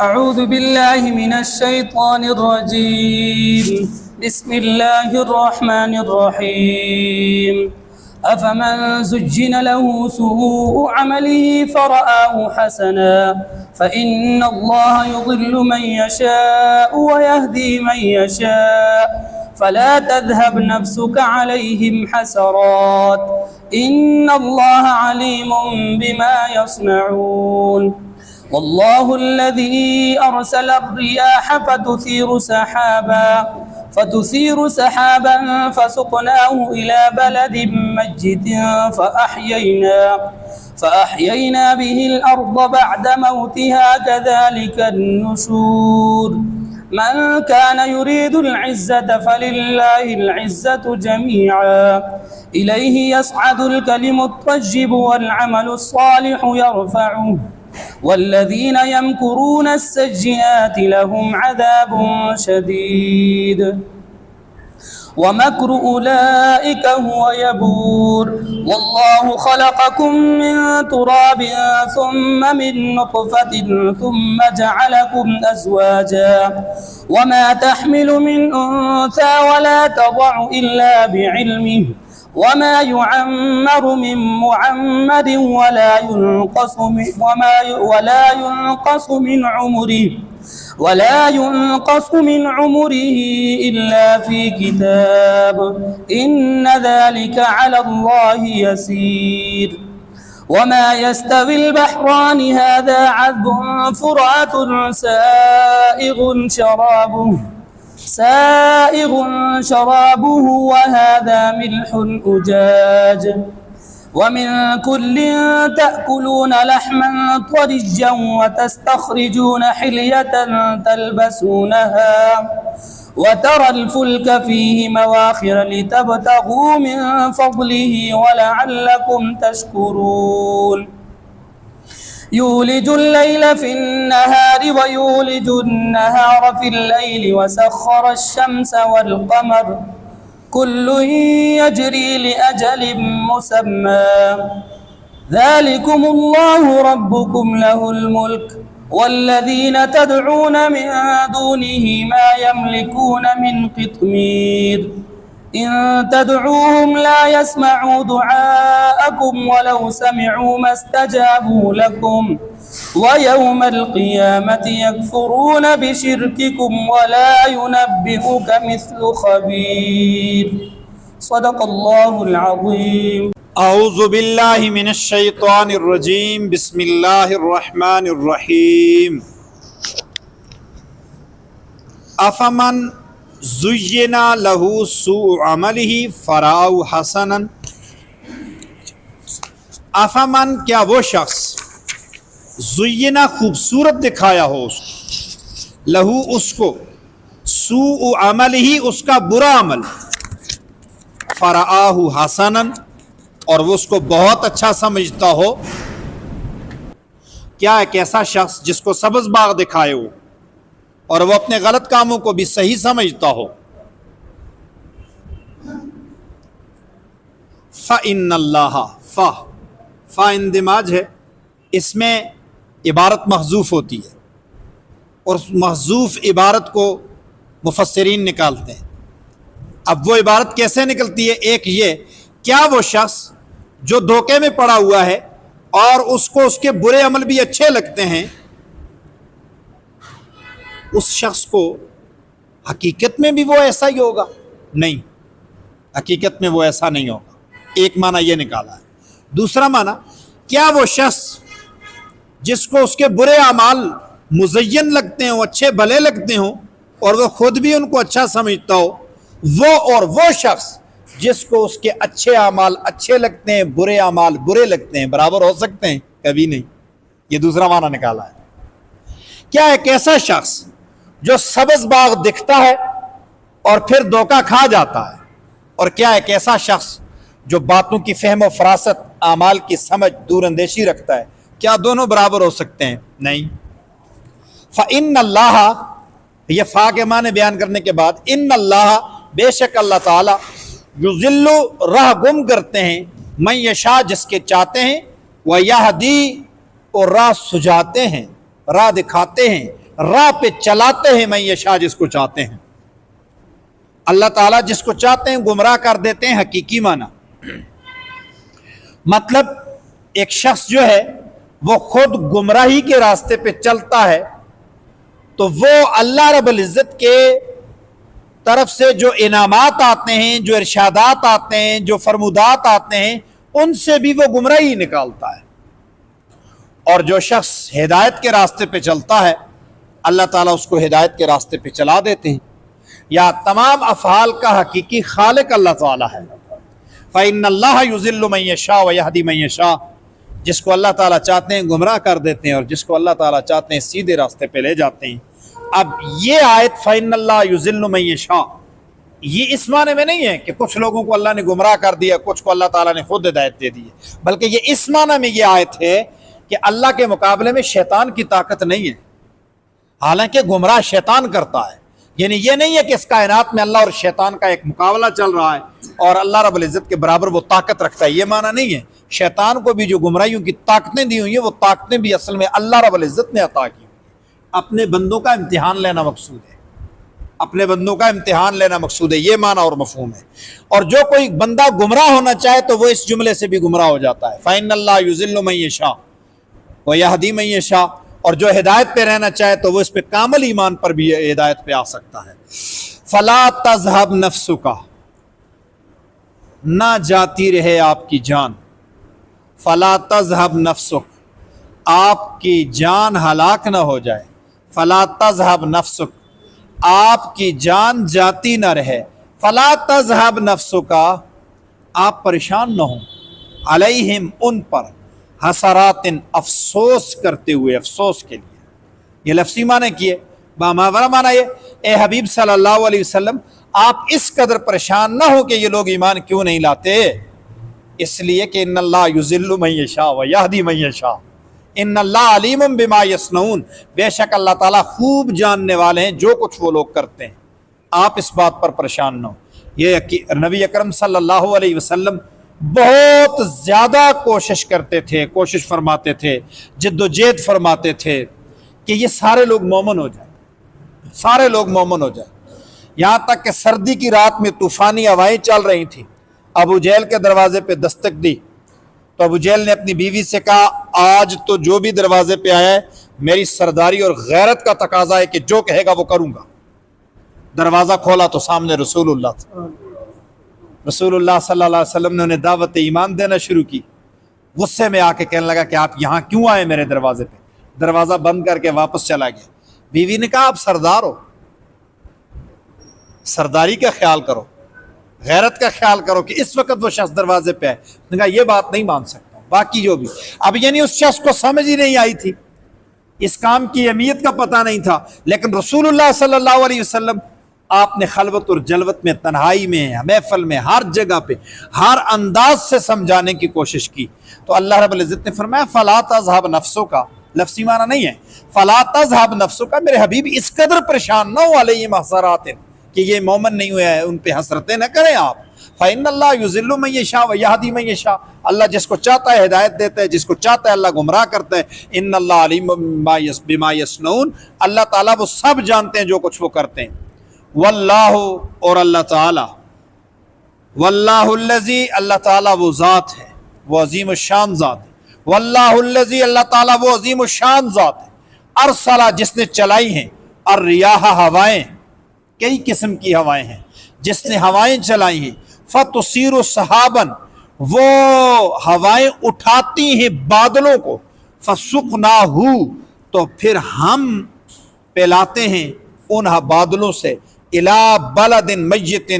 أعوذ بالله من الشيطان الرجيم. بسم الله الرحمن الرحيم. أفمن زجن له سوء عمله فرآه حسنا فإن الله يضل من يشاء ويهدي من يشاء فلا تذهب نفسك عليهم حسرات إن الله عليم بما يصنعون. والله الذي أرسل الرياح فتثير سحابا فسقناه إلى بلد ميت فأحيينا به الأرض بعد موتها كذلك النشور. من كان يريد العزة فلله العزة جميعا إليه يصعد الكلم الطيب والعمل الصالح يرفعه والذين يمكرون السيئات لهم عذاب شديد ومكر أولئك هو يبور. والله خلقكم من تراب ثم من نطفة ثم جعلكم أزواجا وما تحمل من أنثى ولا تضع إلا بعلمه وما يعمر من معمر ولا ينقص من عمره إلا في كتاب إن ذلك على الله يسير. وما يستوي البحران هذا عذب فرات سائغ شرابه وهذا ملح أجاج ومن كل تأكلون لحما طريا وتستخرجون حلية تلبسونها وترى الفلك فيه مواخر لتبتغوا من فضله ولعلكم تشكرون. يولج الليل في النهار ويولج النهار في الليل وسخر الشمس والقمر كل يجري لأجل مسمى ذلكم الله ربكم له الملك والذين تدعون من دونه ما يملكون من قطمير إن تدعوهم لا يسمعوا دعاءكم ولو سمعوا ما استجابوا لكم ويوم القيامة يكفرون بشرككم ولا ينبئك مثل خبير. صدق الله العظيم. اعوذ باللہ من الشیطان الرجیم بسم اللہ الرحمن الرحیم. افمن زینا لہو سوء عملہ فرآہ حسنا. افمن کیا وہ شخص زینا خوبصورت دکھایا ہو اس کو لہو اس کو سوء عملہ اس کا برا عمل فرآہ حسنا اور وہ اس کو بہت اچھا سمجھتا ہو. کیا ایک ایسا شخص جس کو سبز باغ دکھائے ہو اور وہ اپنے غلط کاموں کو بھی صحیح سمجھتا ہو. فَإِنَّ اللَّهَ فَا اندماج ہے، اس میں عبارت محذوف ہوتی ہے اور محذوف عبارت کو مفسرین نکالتے ہیں. اب وہ عبارت کیسے نکلتی ہے؟ ایک یہ، کیا وہ شخص جو دھوکے میں پڑا ہوا ہے اور اس کو اس کے برے عمل بھی اچھے لگتے ہیں، اس شخص کو حقیقت میں بھی وہ ایسا ہی ہوگا؟ نہیں، حقیقت میں وہ ایسا نہیں ہوگا. ایک معنی یہ نکالا ہے. دوسرا معنی، کیا وہ شخص جس کو اس کے برے اعمال مزین لگتے ہوں، اچھے بھلے لگتے ہوں اور وہ خود بھی ان کو اچھا سمجھتا ہو، وہ اور وہ شخص جس کو اس کے اچھے اعمال اچھے لگتے ہیں، برے اعمال برے لگتے ہیں، برابر ہو سکتے ہیں؟ کبھی نہیں. یہ دوسرا معنی نکالا ہے. کیا ایک ایسا شخص جو سبز باغ دکھتا ہے اور پھر دھوکہ کھا جاتا ہے، اور کیا ایک ایسا شخص جو باتوں کی فہم و فراست، اعمال کی سمجھ، دور اندیشی رکھتا ہے، کیا دونوں برابر ہو سکتے ہیں؟ نہیں. فَإِنَّ اللَّهَ، یہ فا کے معنی بیان کرنے کے بعد ان اللہ، بے شک اللہ تعالیٰ، یضل، راہ گم کرتے ہیں، من یشاء، جس کے چاہتے ہیں، ویہدی، اور راہ سجاتے ہیں، راہ دکھاتے ہیں، راہ پہ چلاتے ہیں من یشاء جس کو چاہتے ہیں. اللہ تعالیٰ جس کو چاہتے ہیں گمراہ کر دیتے ہیں حقیقی معنی. مطلب ایک شخص جو ہے وہ خود گمراہی کے راستے پہ چلتا ہے تو وہ اللہ رب العزت کے طرف سے جو انعامات آتے ہیں، جو ارشادات آتے ہیں، جو فرمودات آتے ہیں، ان سے بھی وہ گمراہی نکالتا ہے. اور جو شخص ہدایت کے راستے پہ چلتا ہے اللہ تعالیٰ اس کو ہدایت کے راستے پہ چلا دیتے ہیں. یا تمام افعال کا حقیقی خالق اللہ تعالیٰ ہے. فَإِنَّ اللَّهَ يُضِلُّ مَن يَشَاءُ وَيَهْدِي مَن يَشَاءُ. جس کو اللہ تعالیٰ چاہتے ہیں گمراہ کر دیتے ہیں اور جس کو اللہ تعالیٰ چاہتے ہیں سیدھے راستے پہ لے جاتے ہیں. اب یہ آیت فَإِنَّ اللَّهَ يُضِلُّ مَن يَشَاءُ یہ اس معنی میں نہیں ہے کہ کچھ لوگوں کو اللہ نے گمراہ کر دیا، کچھ کو اللہ تعالیٰ نے خود ہدایت دے دی ہے، بلکہ یہ اس معنی میں یہ آیت ہے کہ اللہ کے مقابلے میں شیطان کی طاقت نہیں ہے. حالانکہ گمراہ شیطان کرتا ہے، یعنی یہ نہیں ہے کہ اس کائنات میں اللہ اور شیطان کا ایک مقابلہ چل رہا ہے اور اللہ رب العزت کے برابر وہ طاقت رکھتا ہے، یہ معنی نہیں ہے. شیطان کو بھی جو گمراہیوں کی طاقتیں دی ہوئی ہیں وہ طاقتیں بھی اصل میں اللہ رب العزت نے عطا کی. اپنے بندوں کا امتحان لینا مقصود ہے، اپنے بندوں کا امتحان لینا مقصود ہے، یہ معنی اور مفہوم ہے. اور جو کوئی بندہ گمراہ ہونا چاہے تو وہ اس جملے سے بھی گمراہ ہو جاتا ہے. فَإِنَّ اللَّهَ يُضِلُّ مَن يَشَاءُ وَيَهْدِي مَن يَشَاءُ. اور جو ہدایت پہ رہنا چاہے تو وہ اس پہ کامل ایمان پر بھی ہدایت پہ آ سکتا ہے. فَلَا تَذْهَبْ نَفْسُكَ نہ جاتی رہے آپ کی جان. فَلَا تَذْهَبْ نَفْسُكَ آپ کی جان ہلاک نہ ہو جائے. فَلَا تَذْهَبْ نَفْسُكَ آپ کی جان جاتی نہ رہے. فَلَا تَذْهَبْ نَفْسُكَ آپ پریشان نہ ہوں. علیہم ان پر حسرات افسوس کرتے ہوئے، افسوس کے لیے. یہ لفظی معنی کیے، باماورا معنی یہ اے حبیب صلی اللہ علیہ وسلم آپ اس قدر پریشان نہ ہو کہ یہ لوگ ایمان کیوں نہیں لاتے. اس لیے کہ ان اللہ یضل من یشاء ویہدی من یشاء. ان اللہ علیم بما یصنعون بے شک اللہ تعالیٰ خوب جاننے والے ہیں جو کچھ وہ لوگ کرتے ہیں. آپ اس بات پر پریشان نہ ہو. یہ نبی اکرم صلی اللہ علیہ وسلم بہت زیادہ کوشش کرتے تھے، کوشش فرماتے تھے، جد و جہد فرماتے تھے کہ یہ سارے لوگ مومن ہو جائیں، سارے لوگ مومن ہو جائیں. یہاں تک کہ سردی کی رات میں طوفانی ہوائیں چل رہی تھیں. ابو جہل کے دروازے پہ دستک دی تو ابو جہل نے اپنی بیوی سے کہا آج تو جو بھی دروازے پہ آیا ہے میری سرداری اور غیرت کا تقاضا ہے کہ جو کہے گا وہ کروں گا. دروازہ کھولا تو سامنے رسول اللہ تھا. رسول اللہ صلی اللہ علیہ وسلم نے انہیں دعوت ایمان دینا شروع کی. غصے میں آ کے کہنے لگا کہ آپ یہاں کیوں آئے میرے دروازے پہ. دروازہ بند کر کے واپس چلا گیا. بیوی نے کہا آپ سردار ہو، سرداری کا خیال کرو، غیرت کا خیال کرو کہ اس وقت وہ شخص دروازے پہ ہے. نے کہا یہ بات نہیں مان سکتا. باقی جو بھی اب یعنی اس شخص کو سمجھ ہی نہیں آئی تھی، اس کام کی اہمیت کا پتہ نہیں تھا. لیکن رسول اللہ صلی اللہ علیہ وسلم آپ نے خلوت اور جلوت میں، تنہائی میں، محفل میں، ہر جگہ پہ ہر انداز سے سمجھانے کی کوشش کی. تو اللہ رب العزت نے فرمایا فَلَا تَذْهَبْ نَفْسُكَ لفظی معنی نہیں ہے. فَلَا تَذْهَبْ نَفْسُكَ میرے حبیب اس قدر پریشان نہ ہو علیہم حسرات کہ یہ مومن نہیں ہوئے ہیں ان پہ حسرتیں نہ کریں آپ. فَإِنَّ اللَّهَ يُضِلُّ مَن يَشَاءُ وَيَهْدِي مَن يَشَاءُ اللہ جس کو چاہتا ہے ہدایت دیتا ہے، جس کو چاہتا ہے اللہ گمراہ کرتا ہے. ان اللہ علیم بما یصنعون اللہ تعالیٰ وہ سب جانتے ہیں جو کچھ وہ کرتے ہیں. واللہ اور اللہ تعالیٰ، واللہ الذی اللہ تعالیٰ وہ ذات ہے، وہ عظیم الشان ذات ہے. واللہ الذی اللہ تعالیٰ وہ عظیم الشان ذات ہے. ارسلہ جس نے چلائی ہیں، الریاح ہوائیں، کئی قسم کی ہوائیں ہیں، جس نے ہوائیں چلائی ہیں. فتصیر سحابن وہ ہوائیں اٹھاتی ہیں بادلوں کو. فسقناہ تو پھر ہم پلاتے ہیں ان بادلوں سے الی بلد میت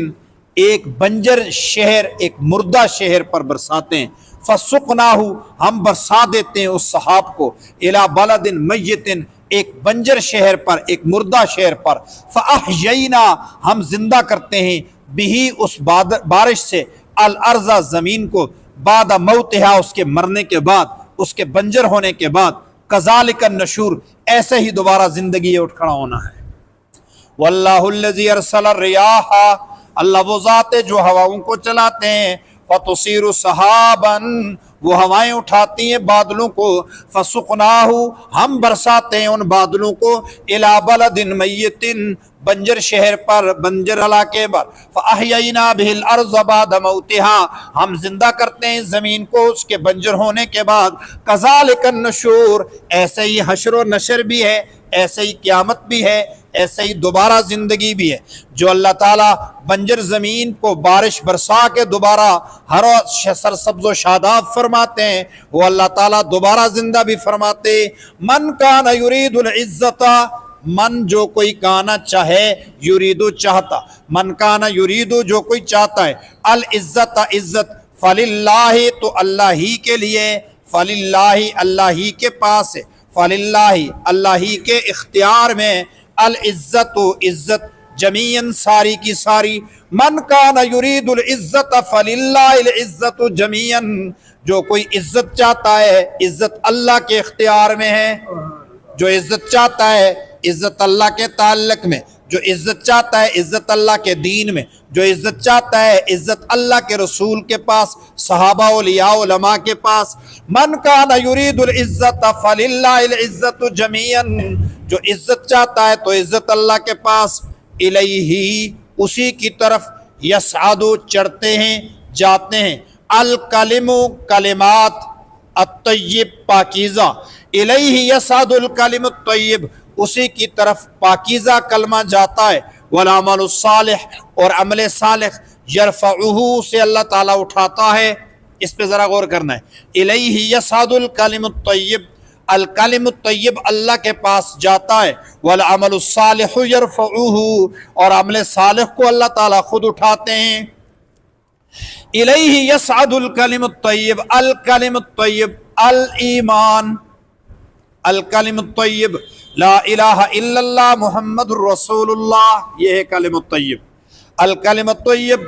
ایک بنجر شہر، ایک مردہ شہر پر برساتے ہیں. فسقناہ ہم برسا دیتے ہیں اس سحاب کو الی بلد میت ایک بنجر شہر پر، ایک مردہ شہر پر. فاحیینا ہم زندہ کرتے ہیں بہی اس بارش سے الارض زمین کو، بعد موتہا اس کے مرنے کے بعد، اس کے بنجر ہونے کے بعد. کذالک النشور ایسے ہی دوبارہ زندگی اٹھ کھڑا ہونا ہے. واللہ الذی ارسل الریاح اللہ وہ ذات ہے جو ہواؤں کو چلاتے ہیں. فتصیر سحابا وہ ہوائیں اٹھاتی ہیں بادلوں کو، فسقناہو ہم برساتے ہیں ان بادلوں کو، الی بلد میت بنجر شہر پر، بنجر علاقے پر، فاحیینا بہ الارض بعد موتها ہم زندہ کرتے ہیں زمین کو اس کے بنجر ہونے کے بعد، کذالک النشور ایسے ہی حشر و نشر بھی ہے، ایسے ہی قیامت بھی ہے، ایسے ہی دوبارہ زندگی بھی ہے۔ جو اللہ تعالیٰ بنجر زمین کو بارش برسا کے دوبارہ ہر سرسبز و شاداب فرماتے ہیں، وہ اللہ تعالیٰ دوبارہ زندہ بھی فرماتے۔ من کان یرید العزت، من جو کوئی کانا چاہے، یریدو چاہتا، من کانا یریدو جو کوئی چاہتا ہے، العزت عزت، فللہ تو اللہ ہی کے لیے، فللہ اللہ ہی کے پاس ہے، فللہ اللہ ہی کے اختیار میں، العزت عزت جمیعاً ساری کی ساری، من کان یرید العزت فللہ العزت جمیعاً جو کوئی عزت چاہتا ہے عزت اللہ کے اختیار میں ہے، جو عزت چاہتا ہے عزت اللہ کے تعلق میں، جو عزت چاہتا ہے عزت اللہ کے دین میں، جو عزت چاہتا ہے عزت اللہ کے رسول کے پاس، صحابہ اولیاء علماء کے پاس، من کان یرید العزت فللہ العزت جمیعاً جو عزت چاہتا ہے تو عزت اللہ کے پاس، الیہ اسی کی طرف، یصعد چڑھتے ہیں جاتے ہیں، الکلم کلمات، الطیب پاکیزہ، الیہ یصعد الکلم الطیب اسی کی طرف پاکیزہ کلمہ جاتا ہے، والعمل الصالح اور عمل صالح، یرفعہ سے اللہ تعالیٰ اٹھاتا ہے۔ اس پہ ذرا غور کرنا ہے، الیہ یصعد الکلم الطیب، الکلم الطیب اللہ کے پاس جاتا ہے، والعمل الصالح یرفعہ اور عمل صالح کو اللہ تعالیٰ خود اٹھاتے ہیں۔ الیہ یصعد الکلم الطیب، الکلم الطیب الایمان، الکلم الطیب لا الہ الا اللہ محمد الرسول اللہ، یہ ہے کلم الطیب۔ الکلم الطیب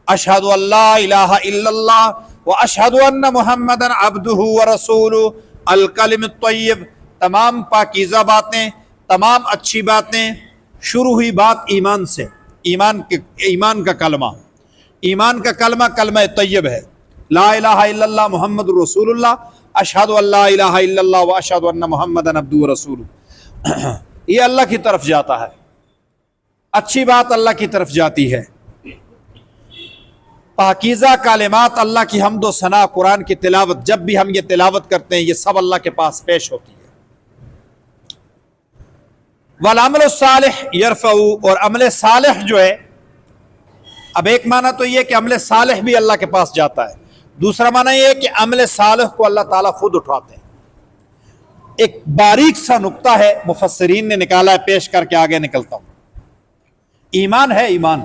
اشہد ان لا الہ الا اللہ واشہد ان محمد عبدہ ورسولہ، الکلم الطیب تمام پاکیزہ باتیں، تمام اچھی باتیں، شروع ہوئی بات ایمان سے، ایمان کا کلمہ، ایمان کا کلمہ کلمہ طیب ہے، لا الہ الا اللہ محمد الرسول اللہ، اشہد ان لا الہ الا اللہ واشہد ان محمد عبدہ ورسولہ، یہ اللہ کی طرف جاتا ہے، اچھی بات اللہ کی طرف جاتی ہے، پاکیزہ کلمات اللہ کی حمد و ثنا، قرآن کی تلاوت، جب بھی ہم یہ تلاوت کرتے ہیں یہ سب اللہ کے پاس پیش ہوتی ہے۔ والعمل الصالح یرفع اور عمل صالح جو ہے، اب ایک معنی تو یہ کہ عمل صالح بھی اللہ کے پاس جاتا ہے، دوسرا معنی یہ ہے کہ عمل صالح کو اللہ تعالیٰ خود اٹھاتے ہیں۔ ایک باریک سا نقطہ ہے مفسرین نے نکالا ہے، پیش کر کے آگے نکلتا ہوں۔ ایمان ہے، ایمان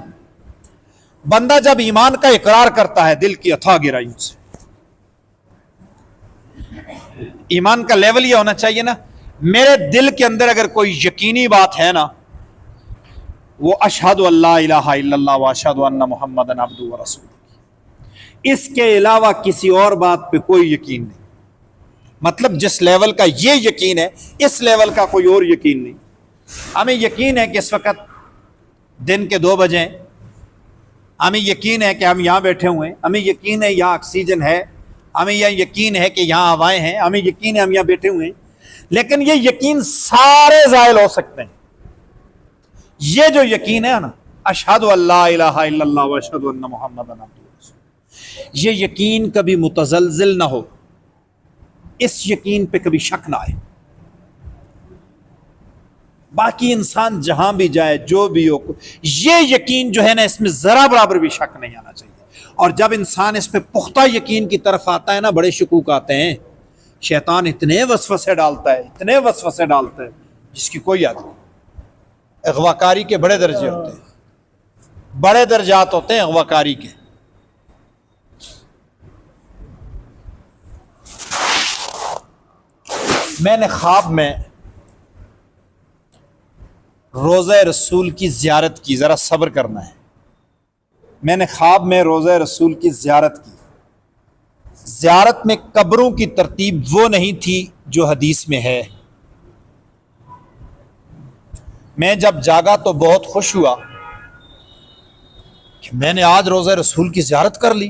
بندہ جب ایمان کا اقرار کرتا ہے دل کی اتھاہ گہرائیوں سے، ایمان کا لیول یہ ہونا چاہیے نا، میرے دل کے اندر اگر کوئی یقینی بات ہے نا، وہ اشہد ان لا الہ الا اللہ واشہد ان محمد عبدہ ورسولہ، اس کے علاوہ کسی اور بات پہ کوئی یقین نہیں، مطلب جس لیول کا یہ یقین ہے اس لیول کا کوئی اور یقین نہیں۔ ہمیں یقین ہے کہ اس وقت دن کے 2 بجے، ہمیں یقین ہے کہ ہم یہاں بیٹھے ہوئے ہیں، ہمیں یقین ہے یہاں آکسیجن ہے، ہمیں یہ یقین ہے کہ یہاں ہوائیں ہیں، ہمیں یقین ہے ہم یہاں بیٹھے ہوئے ہیں، لیکن یہ یقین سارے زائل ہو سکتے ہیں۔ یہ جو یقین ہے نا، اشہد ان لا الہ الا اللہ واشہد ان محمد عبدہ ورسولہ، یہ یقین کبھی متزلزل نہ ہو، اس یقین پہ کبھی شک نہ آئے۔ باقی انسان جہاں بھی جائے، جو بھی ہو، یہ یقین جو ہے نا اس میں ذرا برابر بھی شک نہیں آنا چاہیے۔ اور جب انسان اس پہ پختہ یقین کی طرف آتا ہے نا، بڑے شکوک آتے ہیں، شیطان اتنے وسوسے ڈالتا ہے، اتنے وسوسے ڈالتا ہے جس کی کوئی حد نہیں۔ اغواکاری کے بڑے درجے ہوتے ہیں، بڑے درجات ہوتے ہیں اغواکاری کے۔ میں نے خواب میں روضہ رسول کی زیارت کی، ذرا صبر کرنا ہے، میں نے خواب میں روضہ رسول کی زیارت کی۔ زیارت میں قبروں کی ترتیب وہ نہیں تھی جو حدیث میں ہے۔ میں جب جاگا تو بہت خوش ہوا کہ میں نے آج روضہ رسول کی زیارت کر لی۔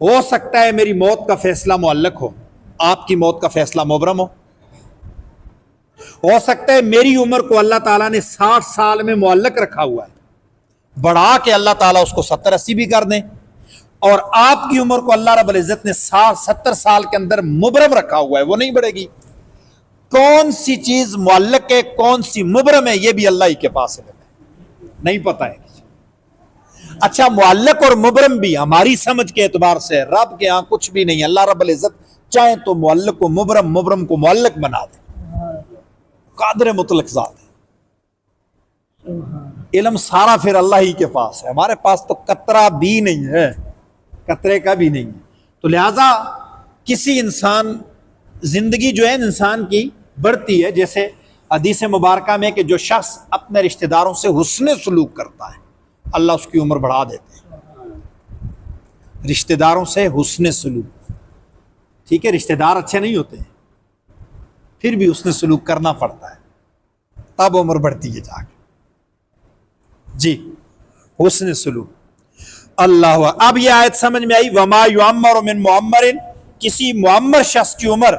ہو سکتا ہے میری موت کا فیصلہ معلق ہو، آپ کی موت کا فیصلہ مبرم ہو سکتا ہے میری عمر کو اللہ تعالیٰ نے 60 سال میں معلق رکھا ہوا ہے، بڑھا کے اللہ تعالیٰ اس کو 70-80 بھی کر دیں، اور آپ کی عمر کو اللہ رب العزت نے 60-70 سال کے اندر مبرم رکھا ہوا ہے، وہ نہیں بڑھے گی۔ کون سی چیز معلق ہے، کون سی مبرم ہے، یہ بھی اللہ ہی کے پاس ہے، نہیں پتہ ہے۔ اچھا، معلق اور مبرم بھی ہماری سمجھ کے اعتبار سے رب کے ہاں کچھ بھی نہیں۔ اللہ رب العزت چاہے تو معلق کو مبرم، مبرم کو معلق بنا دے، قادر مطلق ذات ہے۔ علم سارا پھر اللہ ہی کے پاس ہے، ہمارے پاس تو قطرہ بھی نہیں ہے، قطرے کا بھی نہیں ہے۔ تو لہذا کسی انسان زندگی جو ہے انسان کی بڑھتی ہے، جیسے حدیث مبارکہ میں کہ جو شخص اپنے رشتہ داروں سے حسن سلوک کرتا ہے اللہ اس کی عمر بڑھا دیتے ہیں۔ رشتہ داروں سے حسن سلوک، ٹھیک ہے، رشتہ دار اچھے نہیں ہوتے ہیں پھر بھی حسن سلوک کرنا پڑتا ہے، تب عمر بڑھتی ہے جا کے۔ جی، حسن سلوک اللہ۔ اب یہ آیت سمجھ میں آئی، وما یعمر من معمر، کسی معمر شخص کی عمر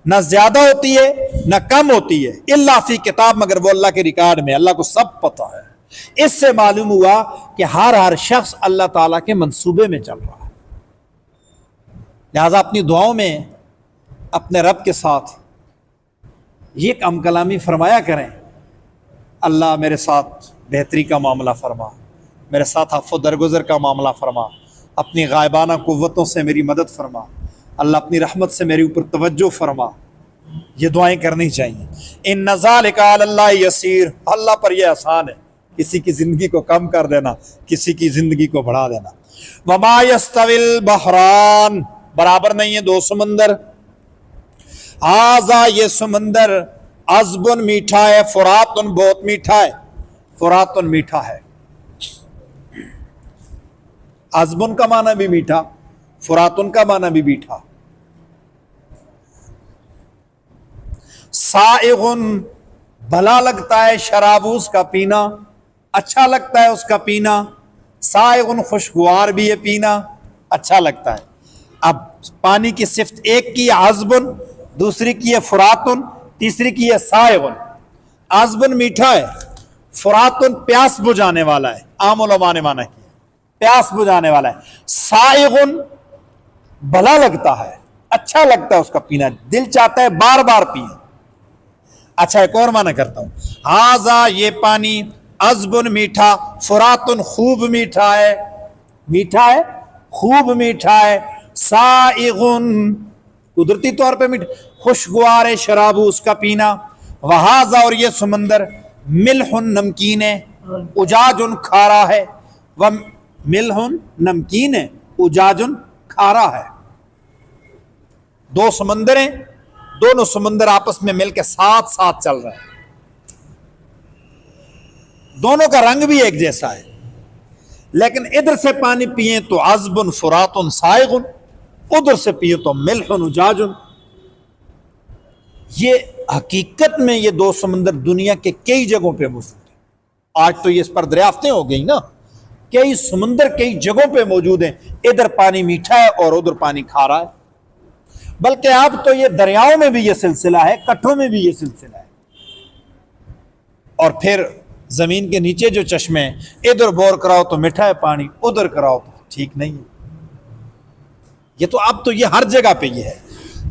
نہ زیادہ ہوتی ہے نہ کم ہوتی ہے، الا فی کتاب، مگر وہ اللہ کے ریکارڈ میں، اللہ کو سب پتہ ہے۔ اس سے معلوم ہوا کہ ہر شخص اللہ تعالیٰ کے منصوبے میں چل رہا ہے، لہذا اپنی دعاؤں میں اپنے رب کے ساتھ یہ کم کلامی فرمایا کریں، اللہ میرے ساتھ بہتری کا معاملہ فرما، میرے ساتھ عفو درگزر کا معاملہ فرما، اپنی غائبانہ قوتوں سے میری مدد فرما، اللہ اپنی رحمت سے میرے اوپر توجہ فرما، یہ دعائیں کرنی چاہیے۔ ان ذالک علی اللہ یسیر، اللہ پر یہ آسان ہے، کسی کی زندگی کو کم کر دینا، کسی کی زندگی کو بڑھا دینا۔ وما یستوی البحران، برابر نہیں ہے دو سمندر، ھذا یہ سمندر، عذب میٹھا ہے، فرات بہت میٹھا ہے، فرات میٹھا ہے، عذب کا معنی بھی میٹھا، فرات کا معنی بھی میٹھا، سائغ بھلا لگتا ہے شراب اس کا پینا، اچھا لگتا ہے اس کا پینا، سائغ خوشگوار بھی ہے پینا، اچھا لگتا ہے۔ اب پانی کی صفت ایک کی عذب، دوسری کی ہے فراتن، تیسری کی ہے سائغن۔ عذب میٹھا ہے، فراتن پیاس بجھانے والا ہے، عام علماء نے مانا کیا پیاس بجھانے والا ہے، سائغن بھلا لگتا ہے، اچھا لگتا ہے اس کا پینا، دل چاہتا ہے بار بار پیے۔ اچھا، ایک اور معنی کرتا ہوں، ھذا یہ پانی، عذب میٹھا، فراتن خوب میٹھا ہے، میٹھا ہے خوب میٹھا ہے، سائغن قدرتی طور پہ میٹھا، خوشگوار ہے شراب اس کا پینا، وہذا اور یہ سمندر، ملح نمکین ہے، اجاج کھارا ہے، ملح نمکین ہے، اجاج کھارا ہے۔ دو سمندر ہیں، دونوں سمندر آپس میں مل کے ساتھ ساتھ چل رہے ہیں، دونوں کا رنگ بھی ایک جیسا ہے، لیکن ادھر سے پانی پیئیں تو عذب فرات سائغ، ادھر سے پیئیں تو ملح اجاج۔ یہ حقیقت میں یہ دو سمندر دنیا کے کئی جگہوں پہ موجود ہیں، آج تو یہ اس پر دریافتیں ہو گئی نا، کئی سمندر کئی جگہوں پہ موجود ہیں، ادھر پانی میٹھا ہے اور ادھر پانی کھارا ہے، بلکہ اب تو یہ دریاؤں میں بھی یہ سلسلہ ہے، کٹھوں میں بھی یہ سلسلہ ہے، اور پھر زمین کے نیچے جو چشمے ہیں، ادھر بور کراؤ تو میٹھا ہے پانی، ادھر کراؤ تو ٹھیک نہیں ہے۔ یہ تو اب تو یہ ہر جگہ پہ یہ ہے۔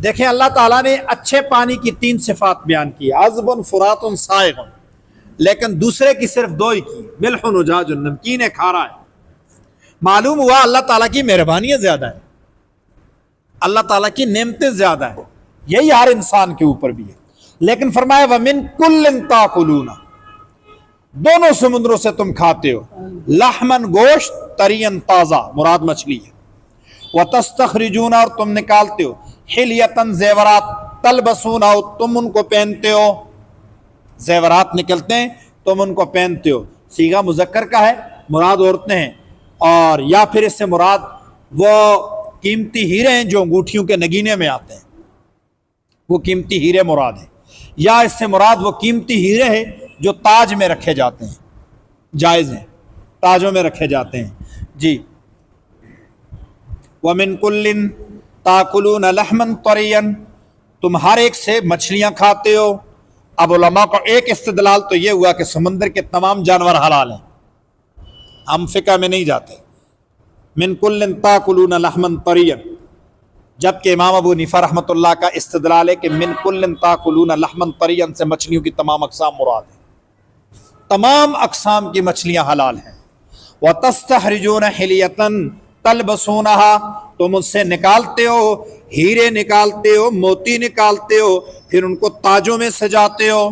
دیکھیں اللہ تعالیٰ نے اچھے پانی کی 3 صفات بیان کی، عذب فرات سائغ، لیکن دوسرے کی صرف 2 ہی کی، ملح اجاج، نمکین ہے کھارا ہے۔ معلوم ہوا اللہ تعالیٰ کی مہربانیاں زیادہ ہیں، اللہ تعالیٰ کی نعمتیں زیادہ ہیں، یہی ہر انسان کے اوپر بھی ہے، لیکن فرمایا وَمِن كُلٍّ تَأْكُلُونَ، دونوں سمندروں سے تم کھاتے ہو، لحمن گوشت، طریًّا تازہ، مراد مچھلی ہے، وَتَسْتَخْرِجُونَ اور تم نکالتے ہو، حِلْيَةً زیورات، تلبسون تم ان کو پہنتے ہو، زیورات نکلتے ہیں تم ان کو پہنتے ہو، صیغہ مذکر کا ہے، مراد عورتیں ہیں، اور یا پھر اس سے مراد وہ قیمتی ہیرے ہیں جو انگوٹھیوں کے نگینے میں آتے ہیں، وہ قیمتی ہیرے مراد ہیں، یا اس سے مراد وہ قیمتی ہیرے ہیں جو تاج میں رکھے جاتے ہیں، جائز ہیں، تاجوں میں رکھے جاتے ہیں۔ جی، وَمِن كُلٍّ تَأْكُلُونَ لَحْمًا طَرِيًّا، تم ہر ایک سے مچھلیاں کھاتے ہو۔ اب علماء کا ایک استدلال تو یہ ہوا کہ سمندر کے تمام جانور حلال ہیں، ہم فقہ میں نہیں جاتے۔ من کل تاکلون لحما طریا، جبکہ امام ابو حنیفہ رحمۃ اللہ کا استدلال ہے کہ من کل تاکلون لحما طریا سے مچھلیوں کی تمام اقسام مراد ہیں، تمام اقسام کی مچھلیاں حلال ہیں۔ وتستخرجون حلیۃ تلبسونها، تم ان سے نکالتے ہو ہیرے، نکالتے ہو موتی، نکالتے ہو پھر ان کو تاجوں میں سجاتے ہو۔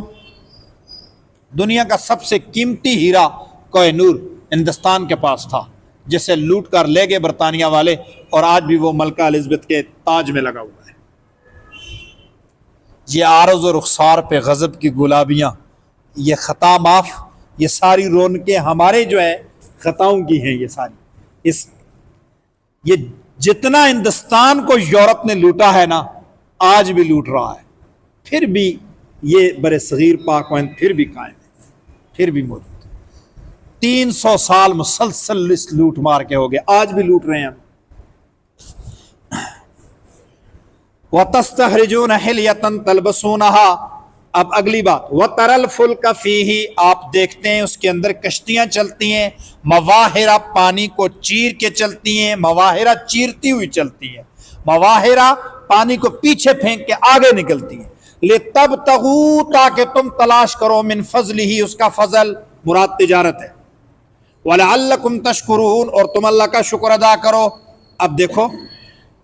دنیا کا سب سے قیمتی ہیرا کوہ نور ہندوستان کے پاس تھا، جسے لوٹ کر لے گئے برطانیہ والے، اور آج بھی وہ ملکہ الزبتھ کے تاج میں لگا ہوا ہے۔ یہ عارض و رخسار پہ غضب کی گلابیاں، یہ خطا معاف، یہ ساری رونقیں ہمارے جو ہے خطاؤں کی ہیں، یہ ساری یہ جتنا ہندوستان کو یورپ نے لوٹا ہے نا، آج بھی لوٹ رہا ہے، پھر بھی یہ بر صغیر پاک و ہند پھر بھی قائم ہے، پھر بھی موجود ہے۔ 300 سال مسلسل اس لوٹ مار کے ہو گئے، آج بھی لوٹ رہے ہیں ہم۔ وَتَسْتَخْرِجُونَ حِلْيَةً تَلْبَسُونَهَا، اب اگلی بات، وَتَرَى الْفُلْكَ فِيهِ، آپ دیکھتے ہیں اس کے اندر کشتیاں چلتی ہیں، مواہرہ پانی کو چیر کے چلتی ہیں، مواہرہ چیرتی ہوئی چلتی ہیں، مواہرہ پانی کو پیچھے پھینک کے آگے نکلتی ہیں، لِتَبْتَغُوا، تاکہ تم تلاش کرو، من فضلہ، اس کا فضل مراد تجارت ہے، وَلَعَلَّكُمْ تَشْكُرُونَ، اور تم اللہ کا شکر ادا کرو۔ اب دیکھو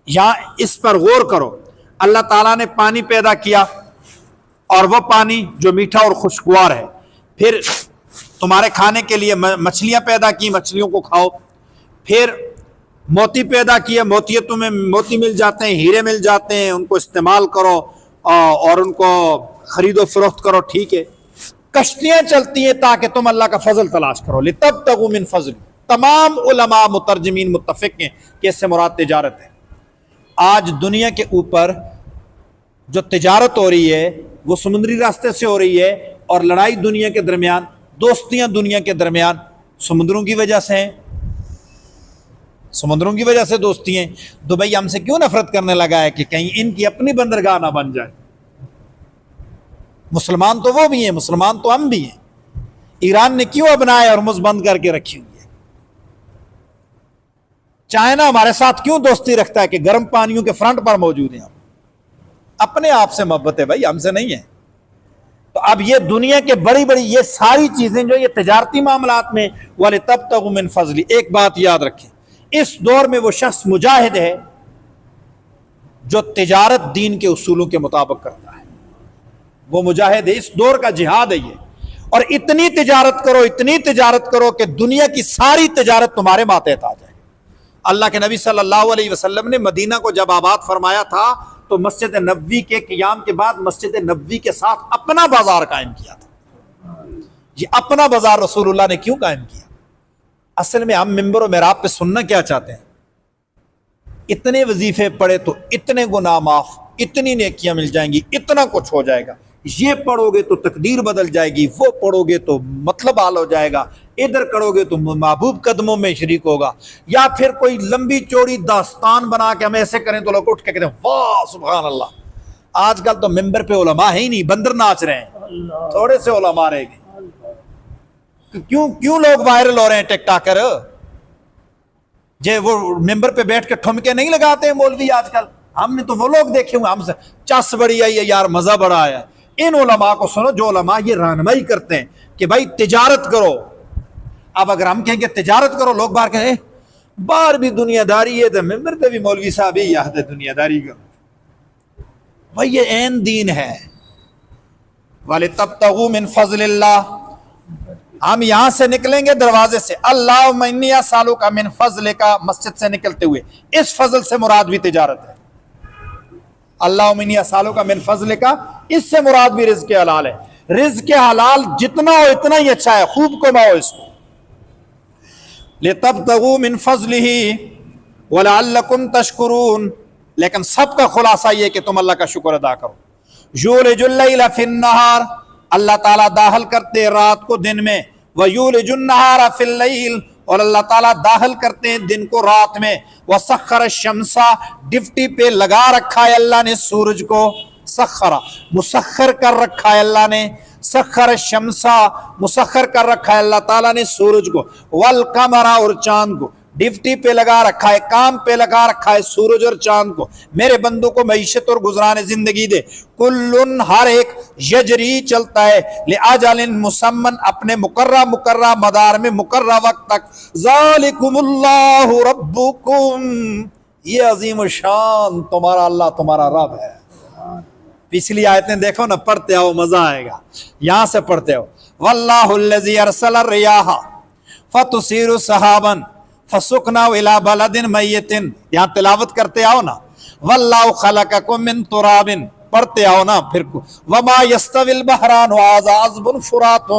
یہاں اس پر غور کرو، اللہ تعالیٰ نے پانی پیدا کیا، اور وہ پانی جو میٹھا اور خوشگوار ہے، پھر تمہارے کھانے کے لیے مچھلیاں پیدا کی، مچھلیوں کو کھاؤ، پھر موتی پیدا کیے، تمہیں موتی مل جاتے ہیں، ہیرے مل جاتے ہیں، ان کو استعمال کرو اور ان کو خرید و فروخت کرو، ٹھیک ہے۔ کشتیاں چلتی ہیں تاکہ تم اللہ کا فضل تلاش کرو، لِتَبْتَغُوا مِن فضل، تمام علماء مترجمین متفق ہیں کہ اس سے مراد تجارت ہے۔ آج دنیا کے اوپر جو تجارت ہو رہی ہے وہ سمندری راستے سے ہو رہی ہے، اور لڑائی دنیا کے درمیان، دوستیاں دنیا کے درمیان سمندروں کی وجہ سے ہیں، سمندروں کی وجہ سے دوستی ہیں۔ دبئی ہم سے کیوں نفرت کرنے لگا ہے کہ کہیں ان کی اپنی بندرگاہ نہ بن جائے۔ مسلمان تو وہ بھی ہیں، مسلمان تو ہم بھی ہیں۔ ایران نے کیوں اپنائے ہرمز بند کر کے رکھی ہوئی ہے؟ چائنا ہمارے ساتھ کیوں دوستی رکھتا ہے کہ گرم پانیوں کے فرنٹ پر موجود ہیں؟ ہم اپنے آپ سے محبت ہے بھائی، ہم سے نہیں ہے۔ تو اب یہ دنیا کے بڑی بڑی یہ ساری چیزیں جو یہ تجارتی معاملات میں، وَلِتَبْتَغُوا مِن فَضْلِ، ایک بات یاد رکھیں، اس دور میں وہ شخص مجاہد ہے جو تجارت دین کے اصولوں کے مطابق کرتا ہے، وہ مجاہد ہے، اس دور کا جہاد ہے یہ۔ اور اتنی تجارت کرو، اتنی تجارت کرو کہ دنیا کی ساری تجارت تمہارے ماتحت آ جائے۔ اللہ کے نبی صلی اللہ علیہ وسلم نے مدینہ کو جب آباد فرمایا تھا تو مسجد نبوی کے قیام کے بعد مسجد نبوی کے ساتھ اپنا بازار قائم کیا تھا۔ یہ اپنا بازار رسول اللہ نے کیوں قائم کیا؟ اصل میں ہم ممبر و محراب پہ سننا کیا چاہتے ہیں؟ اتنے وظیفے پڑھے تو اتنے گناہ معاف، اتنی نیکیاں مل جائیں گی، اتنا کچھ ہو جائے گا، یہ پڑھو گے تو تقدیر بدل جائے گی، وہ پڑھو گے تو مطلب حال ہو جائے گا، ادھر کرو گے تو محبوب قدموں میں شریک ہوگا، یا پھر کوئی لمبی چوڑی داستان بنا کے ہم ایسے کریں تو لوگ اٹھ کے کہتے ہیں واہ سبحان اللہ۔ آج کل تو ممبر پہ علماء ہی نہیں، بندر ناچ رہے ہیں، تھوڑے سے علماء رہ گئے۔ کیوں لوگ وائرل ہو رہے ہیں ٹک ٹاکر؟ وہ ممبر پہ بیٹھ کے ٹھمکے نہیں لگاتے ہیں مولوی آج کل، ہم نے تو وہ لوگ دیکھے ہوئے، ہم سے چس بڑی آئی ہے یار، مزہ بڑا آیا۔ ان علماء کو سنو جو علماء یہ رہنمائی کرتے ہیں کہ بھائی تجارت کرو۔ اب اگر ہم کہیں کہ تجارت کرو، لوگ باہر کہیں باہر بھی دنیا داری ہے تو ممبر پہ بھی مولوی صاحب ہی یاد ہے دنیا داری کرو۔ بھائی یہ عین دین ہے۔ وَلِتَبْتَغُوا مِن فَضْلِ اللَّهِ، ہم یہاں سے نکلیں گے دروازے سے، اللہم انی اسالک من فضلک، مسجد سے نکلتے ہوئے اس فضل سے مراد بھی تجارت ہے۔ اللہم انی اسالک من فضلک، اس سے مراد بھی رزق حلال ہے۔ رزق حلال جتنا ہو اتنا ہی اچھا ہے، خوب کماؤ اس کو۔ لِتَبْتَغُوا مِن فَضْلِهِ وَلَعَلَّكُمْ تَشْكُرُونَ، لیکن سب کا خلاصہ یہ کہ تم اللہ کا شکر ادا کرو۔ یولج اللیل فی النہار، اللہ تعالیٰ داخل کرتے رات کو دن میں، وَیولج النہار فی اللیل، اور اللہ تعالیٰ داخل کرتے ہیں دن کو رات میں. وسخر الشمس ڈپٹی پہ لگا رکھا ہے اللہ نے سورج کو. سخرا مسخر کر رکھا ہے اللہ نے. سخر الشمس مسخر کر رکھا ہے اللہ تعالیٰ نے سورج کو. والقمر اور چاند کو ڈپٹی پہ لگا رکھا ہے, کام پہ لگا رکھا ہے سورج اور چاند کو. میرے بندوں کو معیشت اور گزرانے زندگی دے. کلن ہر ایک یجری چلتا ہے لأجل مسمن اپنے مقررہ مدار میں مقررہ وقت تک. ذالکم اللہ ربکم یہ عظیم الشان تمہارا اللہ تمہارا رب ہے. پچھلی آیتیں دیکھو نا, پڑھتے آؤ مزہ آئے گا. یہاں سے پڑھتے ہو واللہ الذی ارسل الریاح فتثیر سحابا فسقناہ الی بلد میت. یہاں تلاوت کرتے آؤ نا. واللہ خلقکم من تراب پڑھتے آؤ نا. پھر وما یستوی البحران ھذا عذب فرات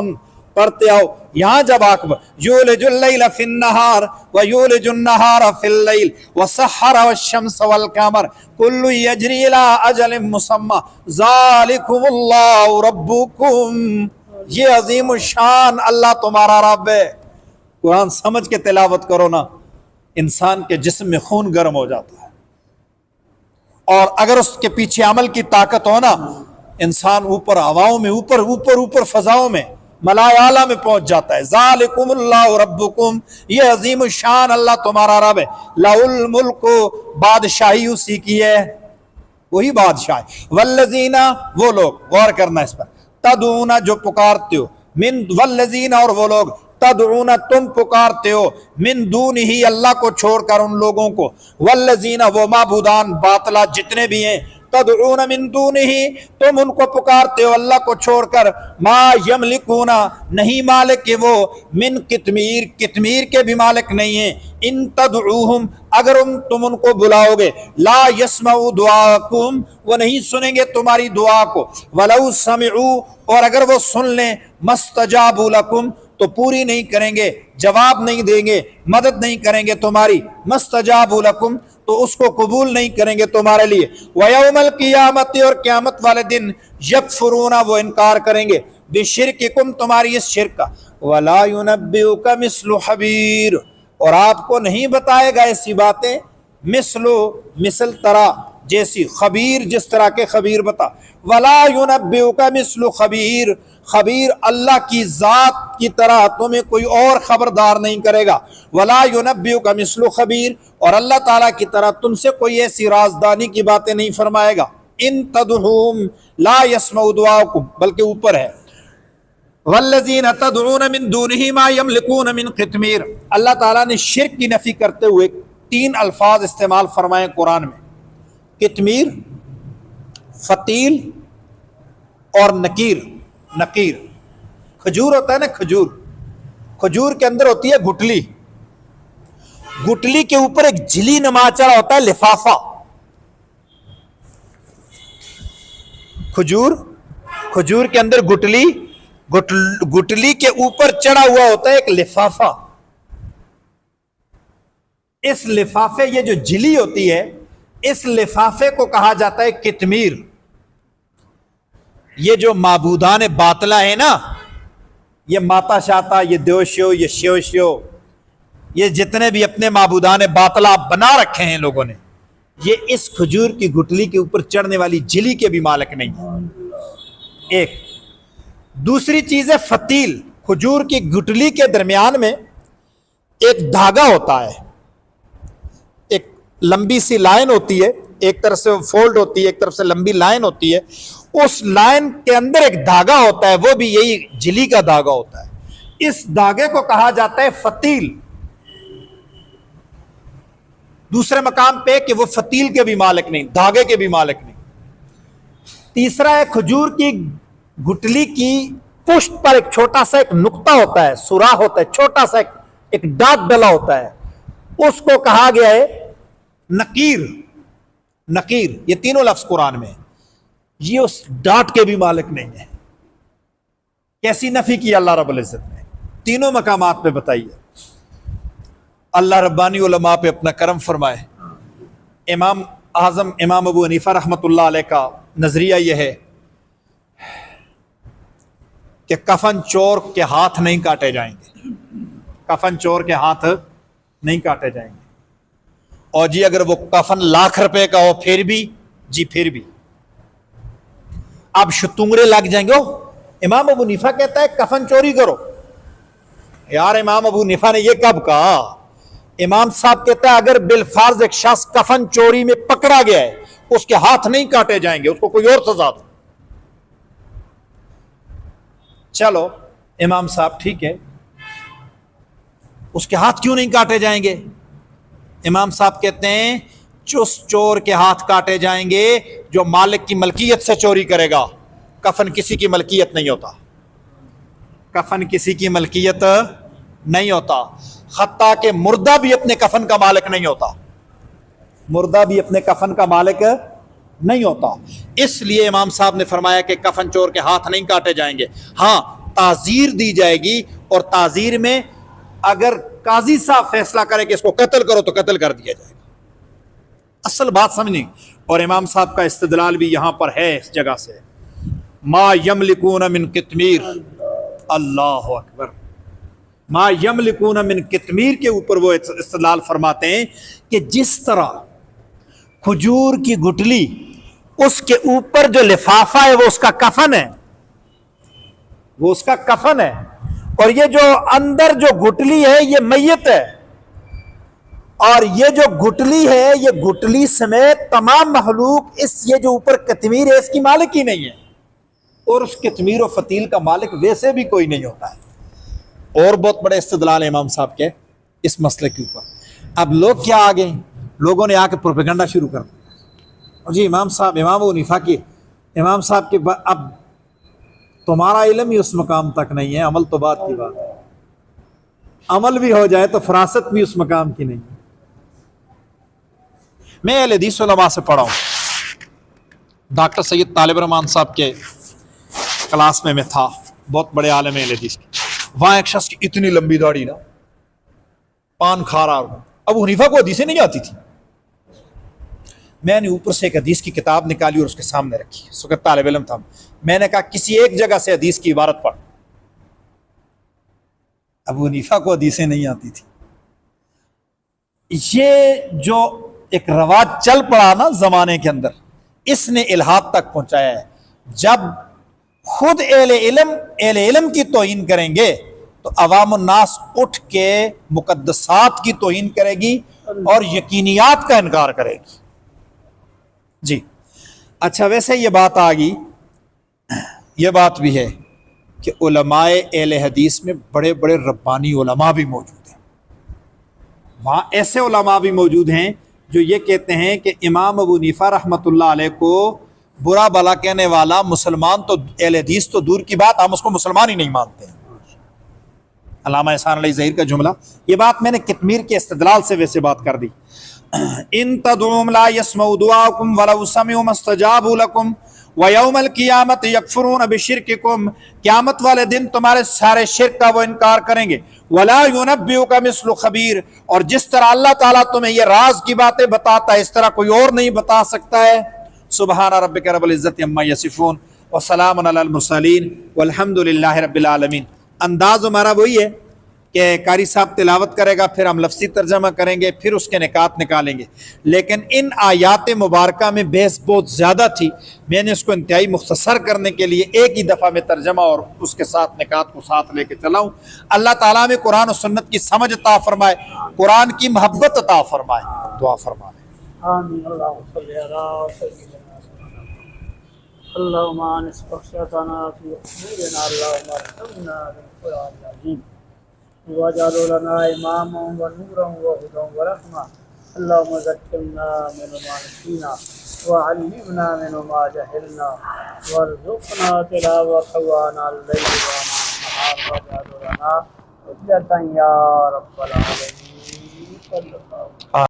پڑھتے آؤ. یہاں جب اکبر یولج اللیل فی النہار ویولج النہار فی اللیل وسخر الشمس والقمر کل یجری الی اجل مسمی ذالکم اللہ ربکم یہ عظیم الشان اللہ تمہارا رب ہے. قرآن سمجھ کے تلاوت کرو نا, انسان کے جسم میں خون گرم ہو جاتا ہے. اور اگر اس کے پیچھے عمل کی طاقت ہو نا, انسان اوپر ہواؤں میں اوپر فضاؤں میں ملائے اعلیٰ میں پہنچ جاتا ہے. ذالکم اللہ ربکم یہ عظیم الشان اللہ تمہارا رب ہے. لہ الملک بادشاہی اسی کی ہے, وہی بادشاہ ہے. والذین وہ لوگ, غور کرنا اس پر, تدعون جو پکارتے ہو, من والذین اور وہ لوگ, تدعون تم پکارتے ہو, من دون ہی اللہ کو چھوڑ کر ان لوگوں کو, والذین وہ معبودان باطلا جتنے بھی ہیں, تدعون من دون ہی تم ان کو پکارتے ہو اللہ کو چھوڑ کر, ما یملکون نہیں مالک کہ وہ, من قطمیر کے بھی مالک نہیں ہیں. ان تدعوہم اگر تم ان کو بلاؤ گے, لا یسمعوا دعاکم وہ نہیں سنیں گے تمہاری دعا کو, ولو سمعوا اور اگر وہ سن لیں, مستجابوا لکم تو پوری نہیں کریں گے, جواب نہیں دیں گے, مدد نہیں کریں گے تمہاری. مستجابوا لکم تو اس کو قبول نہیں کریں گے تمہارے لیے. وَيَوْمَ الْقِيَامَةِ اور قیامت والے دن, یکفرون وہ انکار کریں گے, بِشِرْكِكُمْ تمہاری اس شرک کا. وَلَا يُنَبِّئُكَ مِثْلُ خَبِيرٌ اور آپ کو نہیں بتائے گا ایسی باتیں, مثل طرح جیسی, خبیر جس طرح کے خبیر بتا. وَلَا يُنَبِّئُكَ مِثْلُ خَبِيرٌ خبیر اللہ کی ذات کی طرح تمہیں کوئی اور خبردار نہیں کرے گا. وَلَا يُنَبِّئُكَ مِثْلُ خَبِيرٌ اور اللہ تعالیٰ کی طرح تم سے کوئی ایسی رازدانی کی باتیں نہیں فرمائے گا. ان تدعوہم لا یسمعوا دعاکم بلکہ اوپر ہے, والذین تدعون من دونہ ما یملکون من قطمیر. اللہ تعالیٰ نے شرک کی نفی کرتے ہوئے 3 الفاظ استعمال فرمائے قرآن میں, قطمیر, فتیل اور نکیر. کھجور ہوتا ہے نا, کھجور کے اندر ہوتی ہے گٹلی, گٹلی کے اوپر ایک جھلی نما چڑھا ہوتا ہے لفافہ. کھجور کے اندر گٹلی کے اوپر چڑھا ہوا ہوتا ہے ایک لفافہ. اس لفافے, یہ جو جھلی ہوتی ہے, اس لفافے کو کہا جاتا ہے قطمیر. یہ جو معبودان باطلا ہے نا, یہ ماتا شاتا, یہ دیوشیو, یہ شیوشیو, یہ جتنے بھی اپنے معبودان باطلا بنا رکھے ہیں لوگوں نے, یہ اس کھجور کی گٹلی کے اوپر چڑھنے والی جھلی کے بھی مالک نہیں ہیں. ایک دوسری چیز ہے فتیل. کھجور کی گٹلی کے درمیان میں ایک دھاگا ہوتا ہے, ایک لمبی سی لائن ہوتی ہے, ایک طرف سے فولڈ ہوتی ہے, ایک طرف سے لمبی لائن ہوتی ہے. اس لائن کے اندر ایک دھاگا ہوتا ہے, وہ بھی یہی جھلی کا دھاگا ہوتا ہے. اس دھاگے کو کہا جاتا ہے فتیل. دوسرے مقام پہ کہ وہ فتیل کے بھی مالک نہیں, دھاگے کے بھی مالک نہیں. تیسرا ہے کھجور کی گٹلی کی پشت پر ایک چھوٹا سا ایک نقطہ ہوتا ہے, سوراخ ہوتا ہے, چھوٹا سا ایک ڈاٹ ڈلا ہوتا ہے, اس کو کہا گیا ہے نکیر. یہ تینوں لفظ قرآن میں, یہ اس ڈاٹ کے بھی مالک نہیں ہے. کیسی نفی کی اللہ رب العزت نے, تینوں مقامات پہ بتائیے. اللہ ربانی علماء پہ اپنا کرم فرمائے. امام اعظم امام ابو حنیفہ رحمۃ اللہ علیہ کا نظریہ یہ ہے کہ کفن چور کے ہاتھ نہیں کاٹے جائیں گے. کفن چور کے ہاتھ نہیں کاٹے جائیں گے. اور جی اگر وہ کفن لاکھ روپے کا ہو پھر بھی جی پھر بھی اب شتونگرے لگ جائیں گے. امام ابو حنیفہ کہتا ہے کفن چوری کرو. یار امام ابو حنیفہ نے یہ کب کہا؟ امام صاحب کہتا ہے اگر بالفرض ایک شخص کفن چوری میں پکڑا گیا ہے اس کے ہاتھ نہیں کاٹے جائیں گے, اس کو کوئی اور سزا دو. چلو امام صاحب ٹھیک ہے, اس کے ہاتھ کیوں نہیں کاٹے جائیں گے؟ امام صاحب کہتے ہیں چس چور کے ہاتھ کاٹے جائیں گے جو مالک کی ملکیت سے چوری کرے گا. کفن کسی کی ملکیت نہیں ہوتا, کفن کسی کی ملکیت نہیں ہوتا. حتیٰ کہ مردہ بھی اپنے کفن کا مالک نہیں ہوتا, مردہ بھی اپنے کفن کا مالک نہیں ہوتا. اس لیے امام صاحب نے فرمایا کہ کفن چور کے ہاتھ نہیں کاٹے جائیں گے. ہاں تعزیر دی جائے گی, اور تعزیر میں اگر قاضی صاحب فیصلہ کرے کہ اس کو قتل کرو تو قتل کر دیا جائے گا. اصل بات سمجھیں. اور امام صاحب کا استدلال بھی یہاں پر ہے اس جگہ سے, ما یملکون من قطمیر. اللہ اکبر, ما یملکون من قطمیر کے اوپر وہ استدلال فرماتے ہیں کہ جس طرح کھجور کی گٹلی اس کے اوپر جو لفافہ ہے وہ اس کا کفن ہے, وہ اس کا کفن ہے, اور یہ جو اندر جو گٹلی ہے یہ میت ہے, اور یہ جو گٹلی ہے یہ گٹلی سمیت تمام مخلوق یہ جو اوپر قطمیر ہے اس کی مالک ہی نہیں ہے, اور اس قطمیر و فتیل کا مالک ویسے بھی کوئی نہیں ہوتا ہے. اور بہت بڑے استدلال ہے امام صاحب کے اس مسئلے کے اوپر. اب لوگ کیا آ گئے, لوگوں نے آ کے پروپیگنڈا شروع کر دیا. جی امام صاحب, امام ابو حنیفہ کی, امام صاحب کے اب تمہارا علم ہی اس مقام تک نہیں ہے, عمل تو بات کی بات ہے, عمل بھی ہو جائے تو فراست بھی اس مقام کی نہیں. میں اہل حدیث علماء سے پڑھا ہوں, ڈاکٹر سید طالب الرحمان صاحب کے کلاس میں تھا, بہت بڑے عالم اہل حدیث کے. وہاں ایک شخص کی اتنی لمبی داڑھی نا, پان کھا رہا ہوں. ابو حنیفہ کو حدیثیں نہیں آتی تھی. میں نے اوپر سے ایک حدیث کی کتاب نکالی اور اس کے سامنے رکھی, اس وقت طالب علم تھا. میں نے کہا کسی ایک جگہ سے حدیث کی عبارت پڑھ. ابو حنیفہ کو حدیثیں نہیں آتی تھی. یہ جو ایک رواج چل پڑا نا زمانے کے اندر, اس نے الحاد تک پہنچایا ہے. جب خود اہل علم کی توہین کریں گے تو عوام الناس اٹھ کے مقدسات کی توہین کرے گی اور یقینیات کا انکار کرے گی. جی اچھا, ویسے یہ بات آ گئی, یہ بات بھی ہے کہ علماء اہل حدیث میں بڑے بڑے ربانی علماء بھی موجود ہیں. وہاں ایسے علماء بھی موجود ہیں جو یہ کہتے ہیں کہ امام ابو حنیفہ رحمۃ اللہ علیہ کو برا بلا کہنے والا مسلمان تو اہل حدیث تو دور کی بات, ہم اس کو مسلمان ہی نہیں مانتے ہیں. علامہ احسان علی ظہیر کا جملہ, یہ بات میں نے قطمیر کے استدلال سے ویسے بات کر دی. ان تدعوهم لا يسمعوا دعاءكم ولو سمعوا ما استجابوا لكم ويوم القيامة يكفرون بشرككم. قیامت والے دن تمہارے سارے شرک کا وہ انکار کریں گے. ولا ينبئك مثل خبیر, اور جس طرح اللہ تعالیٰ تمہیں یہ راز کی باتیں بتاتا ہے اس طرح کوئی اور نہیں بتا سکتا ہے. سبحان ربک رب العزت عما یصفون وسلام علی المرسلین والحمد للہ رب العالمین. انداز ہمارا وہی ہے کہ قاری صاحب تلاوت کرے گا, پھر ہم لفظی ترجمہ کریں گے, پھر اس کے نکات نکالیں گے. لیکن ان آیات مبارکہ میں بحث بہت زیادہ تھی, میں نے اس کو انتہائی مختصر کرنے کے لیے ایک ہی دفعہ میں ترجمہ اور اس کے ساتھ نکات کو ساتھ لے کے چلا ہوں. اللہ تعالیٰ میں قرآن و سنت کی سمجھ عطا فرمائے, قرآن کی محبت عطا فرمائے. دعا فرمائے. آمین. اللہم صلی علی سیدنا اللہم آنس بخشتنا فی امورنا اللہم ارحمنا بالقرآن العظیم وجعل لنا اماما ونورا وهدى ورحمة. اللهم ذكرنا منه ما نسينا وعلمنا منه ما جهلنا وارزقنا تلاوته آناء الليل وآناء النهار واجعل لنا حجة يا رب العالمين. صلى الله عليه وسلم.